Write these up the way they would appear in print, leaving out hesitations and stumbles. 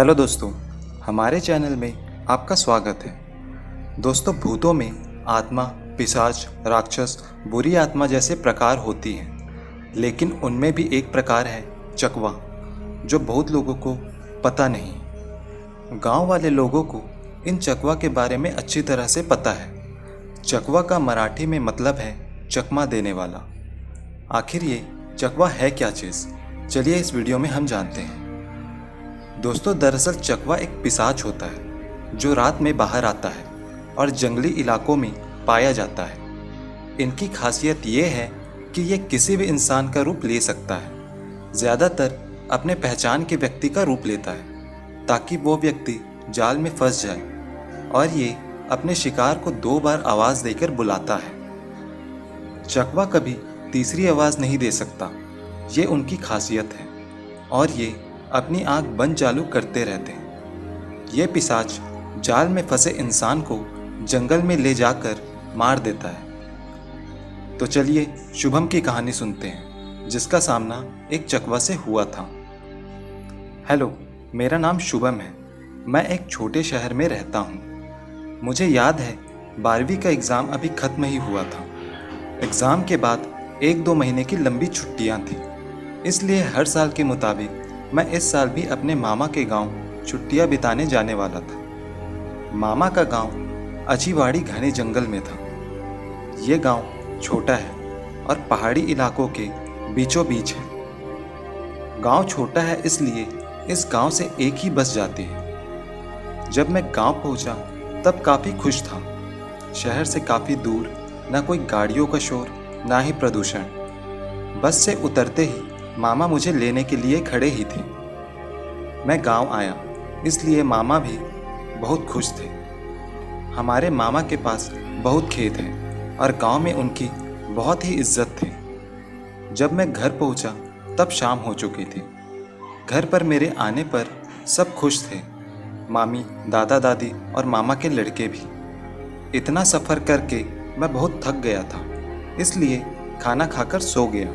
Hello दोस्तों, हमारे channel में आपका स्वागत है। दोस्तों, भूतों में आत्मा, पिशाच, राक्षस, बुरी आत्मा जैसे प्रकार होती हैं, लेकिन उनमें भी एक प्रकार है चकवा, जो बहुत लोगों को पता नहीं। गांव वाले लोगों को इन चकवा के बारे में अच्छी तरह से पता है। चकवा का मराठी में मतलब है चकमा देने वाला। आखिर ये चकवा है क्या चीज़? चलिए इस वीडियो में हम जानते हैं। दोस्तों, दरअसल चकवा एक पिशाच होता है जो रात में बाहर आता है और जंगली इलाकों में पाया जाता है। इनकी खासियत ये है कि ये किसी भी इंसान का रूप ले सकता है। ज़्यादातर अपने पहचान के व्यक्ति का रूप लेता है ताकि वो व्यक्ति जाल में फंस जाए, और ये अपने शिकार को 2 बार आवाज़ देकर बुलाता है। चकवा कभी तीसरी आवाज़ नहीं दे सकता, ये उनकी खासियत है, और ये अपनी आंख बंद चालू करते रहते हैं। ये पिशाच जाल में फंसे इंसान को जंगल में ले जाकर मार देता है। तो चलिए शुभम की कहानी सुनते हैं, जिसका सामना एक चकवा से हुआ था। हेलो, मेरा नाम शुभम है। मैं एक छोटे शहर में रहता हूँ। मुझे याद है 12वीं का एग्ज़ाम अभी ख़त्म ही हुआ था। एग्ज़ाम के बाद 1-2 महीने की लंबी छुट्टियाँ थीं, इसलिए हर साल के मुताबिक मैं इस साल भी अपने मामा के गांव छुट्टियां बिताने जाने वाला था। मामा का गांव अजीवाड़ी घने जंगल में था। ये गांव छोटा है और पहाड़ी इलाकों के बीचों बीच है। गांव छोटा है इसलिए इस गांव से एक ही बस जाती है। जब मैं गांव पहुंचा तब काफ़ी खुश था। शहर से काफ़ी दूर, ना कोई गाड़ियों का शोर, ना ही प्रदूषण। बस से उतरते ही मामा मुझे लेने के लिए खड़े ही थे। मैं गांव आया, इसलिए मामा भी बहुत खुश थे। हमारे मामा के पास बहुत खेत है और गांव में उनकी बहुत ही इज्जत थी। जब मैं घर पहुंचा तब शाम हो चुकी थी। घर पर मेरे आने पर सब खुश थे, मामी, दादा दादी और मामा के लड़के भी। इतना सफ़र करके मैं बहुत थक गया था, इसलिए खाना खाकर सो गया।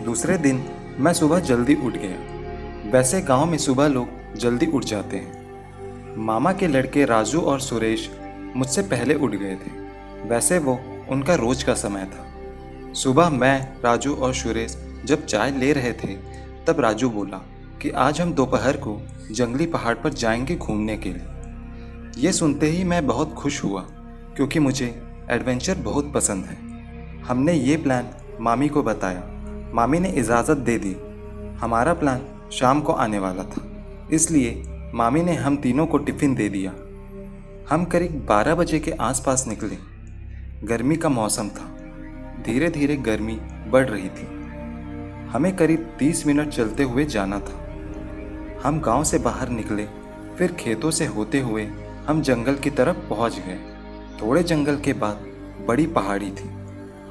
दूसरे दिन मैं सुबह जल्दी उठ गया। वैसे गांव में सुबह लोग जल्दी उठ जाते हैं। मामा के लड़के राजू और सुरेश मुझसे पहले उठ गए थे। वैसे वो उनका रोज का समय था। सुबह मैं, राजू और सुरेश जब चाय ले रहे थे तब राजू बोला कि आज हम दोपहर को जंगली पहाड़ पर जाएंगे घूमने के लिए। ये सुनते ही मैं बहुत खुश हुआ, क्योंकि मुझे एडवेंचर बहुत पसंद है। हमने ये प्लान मामी को बताया। मामी ने इजाज़त दे दी। हमारा प्लान शाम को आने वाला था, इसलिए मामी ने हम तीनों को टिफ़िन दे दिया। हम करीब 12 बजे के आसपास निकले। गर्मी का मौसम था। धीरे धीरे गर्मी बढ़ रही थी। हमें करीब 30 मिनट चलते हुए जाना था। हम गांव से बाहर निकले, फिर खेतों से होते हुए हम जंगल की तरफ पहुंच गए। थोड़े जंगल के बाद बड़ी पहाड़ी थी।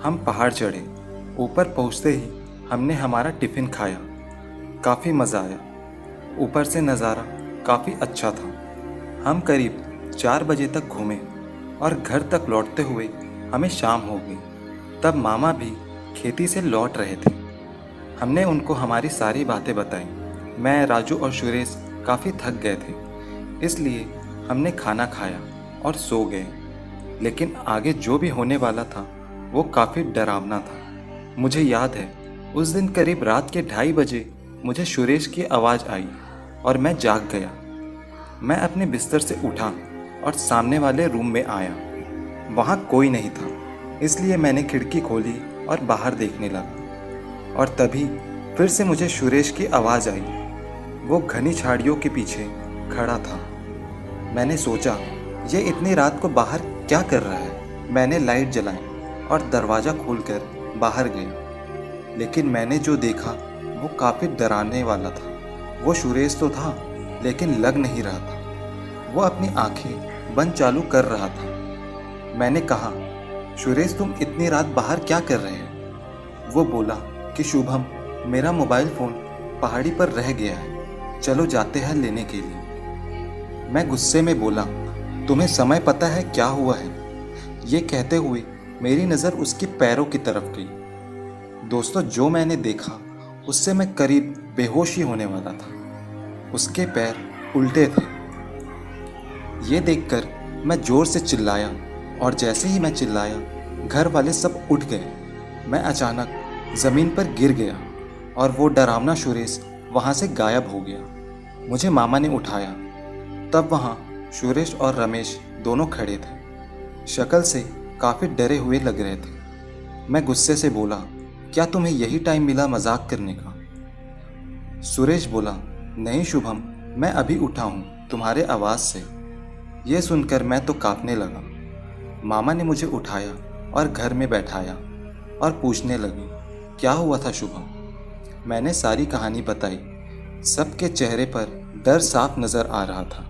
हम पहाड़ चढ़े। ऊपर पहुंचते ही हमने हमारा टिफ़िन खाया। काफ़ी मज़ा आया। ऊपर से नज़ारा काफ़ी अच्छा था। हम करीब 4 बजे तक घूमे और घर तक लौटते हुए हमें शाम हो गई। तब मामा भी खेती से लौट रहे थे। हमने उनको हमारी सारी बातें बताई। मैं, राजू और सुरेश काफ़ी थक गए थे, इसलिए हमने खाना खाया और सो गए। लेकिन आगे जो भी होने वाला था वो काफ़ी डरावना था। मुझे याद है उस दिन करीब रात के 2:30 बजे मुझे सुरेश की आवाज़ आई और मैं जाग गया। मैं अपने बिस्तर से उठा और सामने वाले रूम में आया। वहाँ कोई नहीं था, इसलिए मैंने खिड़की खोली और बाहर देखने लगा। और तभी फिर से मुझे सुरेश की आवाज़ आई। वो घनी झाड़ियों के पीछे खड़ा था। मैंने सोचा, ये इतनी रात को बाहर क्या कर रहा है। मैंने लाइट जलाई और दरवाज़ा खोलकर बाहर गया। लेकिन मैंने जो देखा वो काफ़ी डराने वाला था। वो सुरेश तो था, लेकिन लग नहीं रहा था। वो अपनी आंखें बंद चालू कर रहा था। मैंने कहा, सुरेश, तुम इतनी रात बाहर क्या कर रहे हो? वो बोला कि शुभम, मेरा मोबाइल फ़ोन पहाड़ी पर रह गया है, चलो जाते हैं लेने के लिए। मैं गुस्से में बोला, तुम्हें समय पता है क्या हुआ है? ये कहते हुए मेरी नज़र उसके पैरों की तरफ गई। दोस्तों, जो मैंने देखा उससे मैं करीब बेहोश ही होने वाला था। उसके पैर उल्टे थे। ये देखकर मैं ज़ोर से चिल्लाया और जैसे ही मैं चिल्लाया घर वाले सब उठ गए। मैं अचानक ज़मीन पर गिर गया और वो डरावना सुरेश वहाँ से गायब हो गया। मुझे मामा ने उठाया। तब वहाँ सुरेश और रमेश दोनों खड़े थे। शक्ल से काफ़ी डरे हुए लग रहे थे। मैं गुस्से से बोला, क्या तुम्हें यही टाइम मिला मजाक करने का? सुरेश बोला, नहीं शुभम, मैं अभी उठा हूँ तुम्हारे आवाज़ से। ये सुनकर मैं तो काँपने लगा। मामा ने मुझे उठाया और घर में बैठाया और पूछने लगे, क्या हुआ था शुभम? मैंने सारी कहानी बताई। सबके चेहरे पर डर साफ नज़र आ रहा था।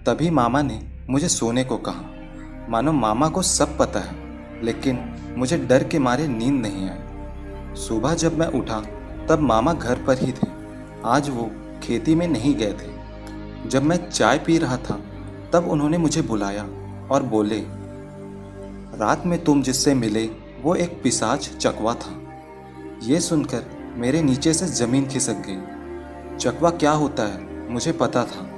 तभी मामा ने मुझे सोने को कहा। मानो मामा को सब पता है, लेकिन मुझे डर के मारे नींद नहीं आई। सुबह जब मैं उठा तब मामा घर पर ही थे। आज वो खेती में नहीं गए थे। जब मैं चाय पी रहा था तब उन्होंने मुझे बुलाया और बोले, रात में तुम जिससे मिले वो एक पिशाच चकवा था। ये सुनकर मेरे नीचे से ज़मीन खिसक गई। चकवा क्या होता है मुझे पता था।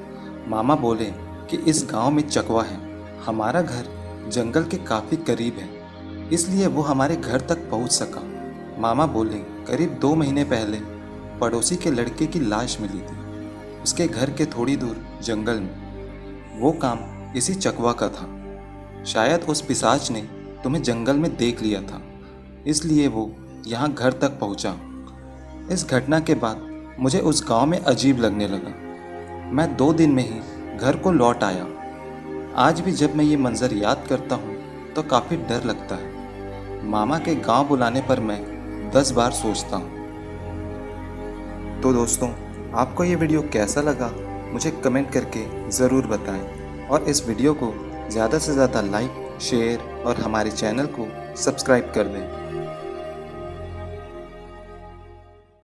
मामा बोले कि इस गांव में चकवा है। हमारा घर जंगल के काफ़ी करीब है, इसलिए वो हमारे घर तक पहुंच सका। मामा बोले, करीब 2 महीने पहले पड़ोसी के लड़के की लाश मिली थी, उसके घर के थोड़ी दूर जंगल में। वो काम इसी चकवा का था। शायद उस पिशाच ने तुम्हें जंगल में देख लिया था, इसलिए वो यहाँ घर तक पहुँचा। इस घटना के बाद मुझे उस गांव में अजीब लगने लगा। मैं 2 दिन में ही घर को लौट आया। आज भी जब मैं ये मंज़र याद करता हूँ तो काफ़ी डर लगता है। मामा के गांव बुलाने पर मैं 10 बार सोचता हूँ। तो दोस्तों, आपको ये वीडियो कैसा लगा मुझे कमेंट करके ज़रूर बताएं और इस वीडियो को ज़्यादा से ज़्यादा लाइक, शेयर और हमारे चैनल को सब्सक्राइब कर दें।